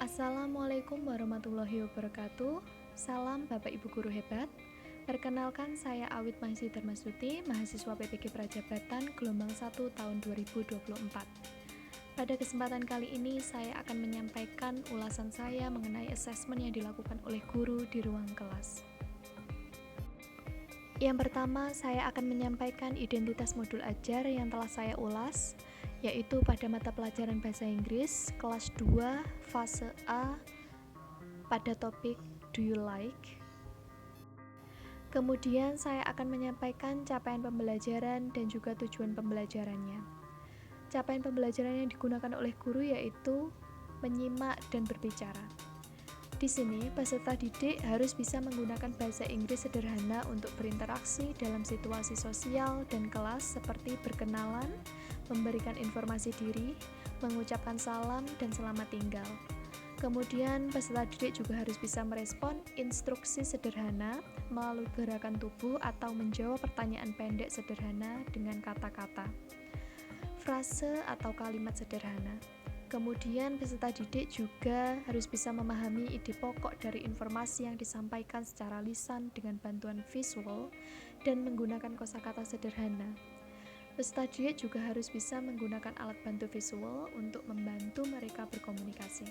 Assalamualaikum warahmatullahi wabarakatuh. Salam Bapak Ibu Guru hebat. Perkenalkan saya Awit Mahisi Darmasuti, mahasiswa PPG Prajabatan gelombang 1 tahun 2024. Pada kesempatan kali ini saya akan menyampaikan ulasan saya mengenai asesmen yang dilakukan oleh guru di ruang kelas. Yang pertama, saya akan menyampaikan identitas modul ajar yang telah saya ulas, yaitu pada mata pelajaran Bahasa Inggris kelas 2 fase A pada topik Do You Like? Kemudian saya akan menyampaikan capaian pembelajaran dan juga tujuan pembelajarannya. Capaian pembelajaran yang digunakan oleh guru yaitu menyimak dan berbicara. Di sini, peserta didik harus bisa menggunakan bahasa Inggris sederhana untuk berinteraksi dalam situasi sosial dan kelas seperti berkenalan, memberikan informasi diri, mengucapkan salam, dan selamat tinggal. Kemudian, peserta didik juga harus bisa merespon instruksi sederhana melalui gerakan tubuh atau menjawab pertanyaan pendek sederhana dengan kata-kata, frase atau kalimat sederhana. Kemudian peserta didik juga harus bisa memahami ide pokok dari informasi yang disampaikan secara lisan dengan bantuan visual dan menggunakan kosakata sederhana. Peserta didik juga harus bisa menggunakan alat bantu visual untuk membantu mereka berkomunikasi.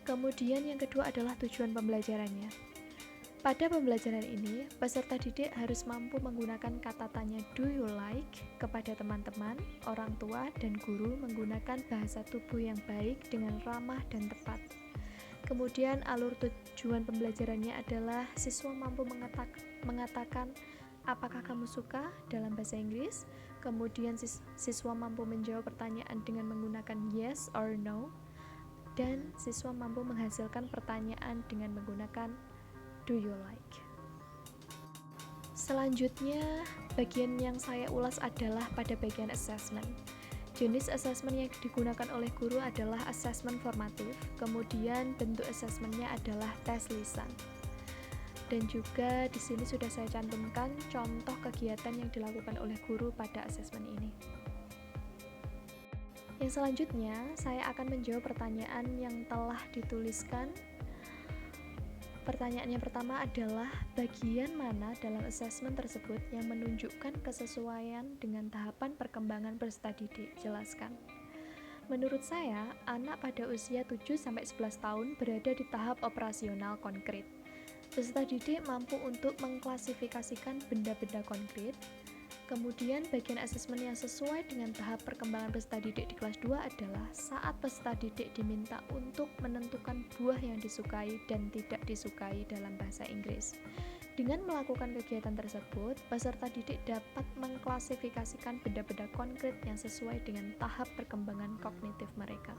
Kemudian yang kedua adalah tujuan pembelajarannya. Pada pembelajaran ini, peserta didik harus mampu menggunakan kata tanya do you like kepada teman-teman, orang tua, dan guru menggunakan bahasa tubuh yang baik dengan ramah dan tepat. Kemudian alur tujuan pembelajarannya adalah siswa mampu mengatakan apakah kamu suka dalam bahasa Inggris. Kemudian siswa mampu menjawab pertanyaan dengan menggunakan yes or no. Dan siswa mampu menghasilkan pertanyaan dengan menggunakan do you like? Selanjutnya, bagian yang saya ulas adalah pada bagian assessment. Jenis assessment yang digunakan oleh guru adalah assessment formatif, kemudian bentuk assessmentnya adalah tes lisan. Dan juga di sini sudah saya cantumkan contoh kegiatan yang dilakukan oleh guru pada assessment ini. Yang selanjutnya, saya akan menjawab pertanyaan yang telah dituliskan. Pertanyaan yang pertama adalah bagian mana dalam asesmen tersebut yang menunjukkan kesesuaian dengan tahapan perkembangan peserta didik? Jelaskan. Menurut saya, anak pada usia 7-11 tahun berada di tahap operasional konkret. Peserta didik mampu untuk mengklasifikasikan benda-benda konkret. Kemudian bagian asesmen yang sesuai dengan tahap perkembangan peserta didik di kelas 2 adalah saat peserta didik diminta untuk menentukan buah yang disukai dan tidak disukai dalam bahasa Inggris. Dengan melakukan kegiatan tersebut, peserta didik dapat mengklasifikasikan benda-benda konkret yang sesuai dengan tahap perkembangan kognitif mereka.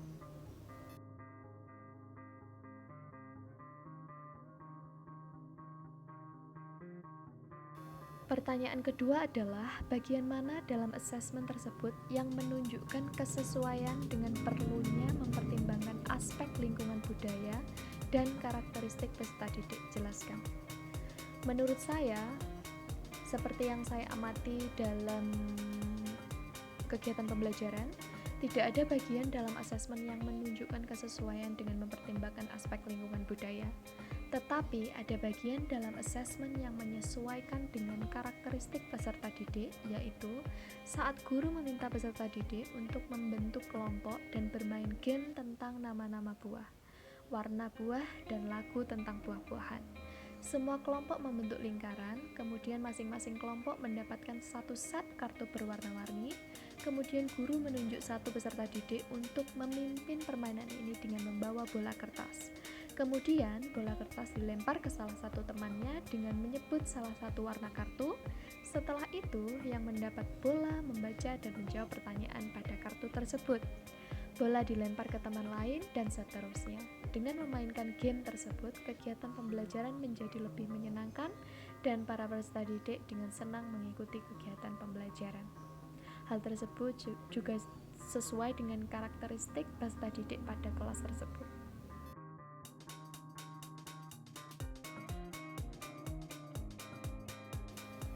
Pertanyaan kedua adalah bagian mana dalam asesmen tersebut yang menunjukkan kesesuaian dengan perlunya mempertimbangkan aspek lingkungan budaya dan karakteristik peserta didik? Jelaskan. Menurut saya, seperti yang saya amati dalam kegiatan pembelajaran, tidak ada bagian dalam asesmen yang menunjukkan kesesuaian dengan mempertimbangkan aspek lingkungan budaya. Tetapi ada bagian dalam asesmen yang menyesuaikan dengan karakteristik peserta didik, yaitu saat guru meminta peserta didik untuk membentuk kelompok dan bermain game tentang nama-nama buah, warna buah, dan lagu tentang buah-buahan. Semua kelompok membentuk lingkaran, kemudian masing-masing kelompok mendapatkan satu set kartu berwarna-warni, kemudian guru menunjuk satu peserta didik untuk memimpin permainan ini dengan membawa bola kertas. Kemudian, bola kertas dilempar ke salah satu temannya dengan menyebut salah satu warna kartu. Setelah itu, yang mendapat bola membaca dan menjawab pertanyaan pada kartu tersebut. Bola dilempar ke teman lain, dan seterusnya. Dengan memainkan game tersebut, kegiatan pembelajaran menjadi lebih menyenangkan dan para peserta didik dengan senang mengikuti kegiatan pembelajaran. Hal tersebut juga sesuai dengan karakteristik peserta didik pada kelas tersebut.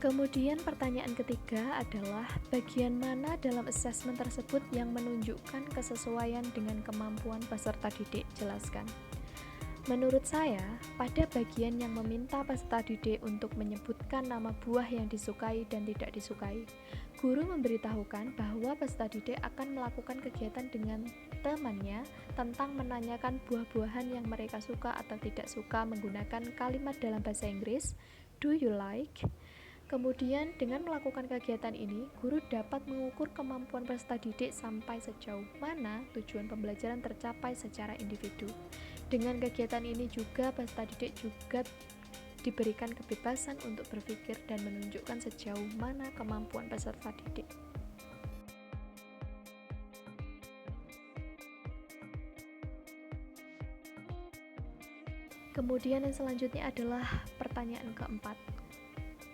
Kemudian pertanyaan ketiga adalah bagian mana dalam asesmen tersebut yang menunjukkan kesesuaian dengan kemampuan peserta didik? Jelaskan. Menurut saya, pada bagian yang meminta peserta didik untuk menyebutkan nama buah yang disukai dan tidak disukai, guru memberitahukan bahwa peserta didik akan melakukan kegiatan dengan temannya tentang menanyakan buah-buahan yang mereka suka atau tidak suka menggunakan kalimat dalam bahasa Inggris, do you like? Kemudian dengan melakukan kegiatan ini, guru dapat mengukur kemampuan peserta didik sampai sejauh mana tujuan pembelajaran tercapai secara individu. Dengan kegiatan ini juga peserta didik juga diberikan kebebasan untuk berpikir dan menunjukkan sejauh mana kemampuan peserta didik. Kemudian yang selanjutnya adalah pertanyaan keempat.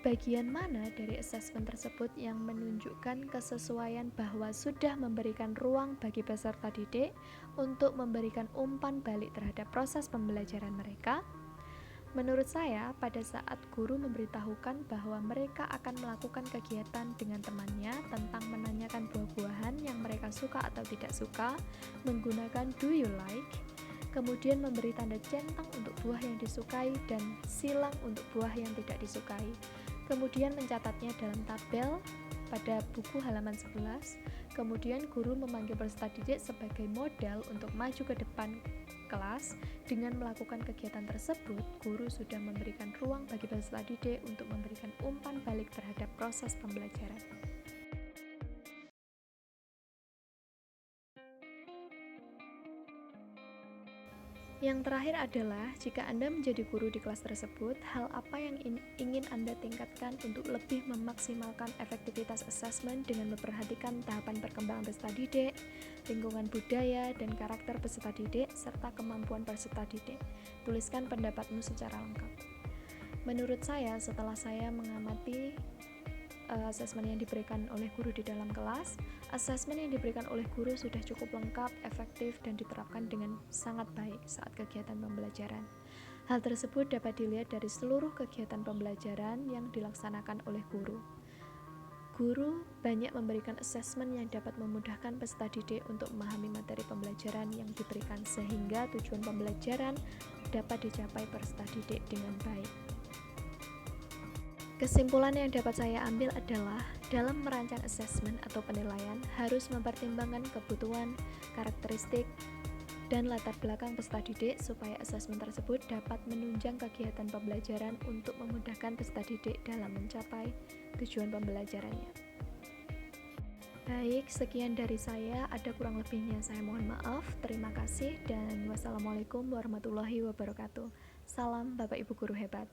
Bagian mana dari asesmen tersebut yang menunjukkan kesesuaian bahwa sudah memberikan ruang bagi peserta didik untuk memberikan umpan balik terhadap proses pembelajaran mereka? Menurut saya, pada saat guru memberitahukan bahwa mereka akan melakukan kegiatan dengan temannya tentang menanyakan buah-buahan yang mereka suka atau tidak suka menggunakan do you like, kemudian memberi tanda centang untuk buah yang disukai dan silang untuk buah yang tidak disukai, kemudian mencatatnya dalam tabel pada buku halaman 11, kemudian guru memanggil peserta didik sebagai modal untuk maju ke depan kelas. Dengan melakukan kegiatan tersebut, guru sudah memberikan ruang bagi peserta didik untuk memberikan umpan balik terhadap proses pembelajaran. Yang terakhir adalah, jika Anda menjadi guru di kelas tersebut, hal apa yang ingin Anda tingkatkan untuk lebih memaksimalkan efektivitas asesmen dengan memperhatikan tahapan perkembangan peserta didik, lingkungan budaya, dan karakter peserta didik, serta kemampuan peserta didik. Tuliskan pendapatmu secara lengkap. Menurut saya, setelah saya mengamati asesmen yang diberikan oleh guru di dalam kelas, asesmen yang diberikan oleh guru sudah cukup lengkap, efektif, dan diterapkan dengan sangat baik saat kegiatan pembelajaran. Hal tersebut dapat dilihat dari seluruh kegiatan pembelajaran yang dilaksanakan oleh guru. Guru banyak memberikan asesmen yang dapat memudahkan peserta didik untuk memahami materi pembelajaran yang diberikan sehingga tujuan pembelajaran dapat dicapai peserta didik dengan baik. Kesimpulan yang dapat saya ambil adalah dalam merancang asesmen atau penilaian harus mempertimbangkan kebutuhan, karakteristik, dan latar belakang peserta didik supaya asesmen tersebut dapat menunjang kegiatan pembelajaran untuk memudahkan peserta didik dalam mencapai tujuan pembelajarannya. Baik, sekian dari saya. Ada kurang lebihnya saya mohon maaf. Terima kasih dan wassalamualaikum warahmatullahi wabarakatuh. Salam Bapak Ibu Guru hebat.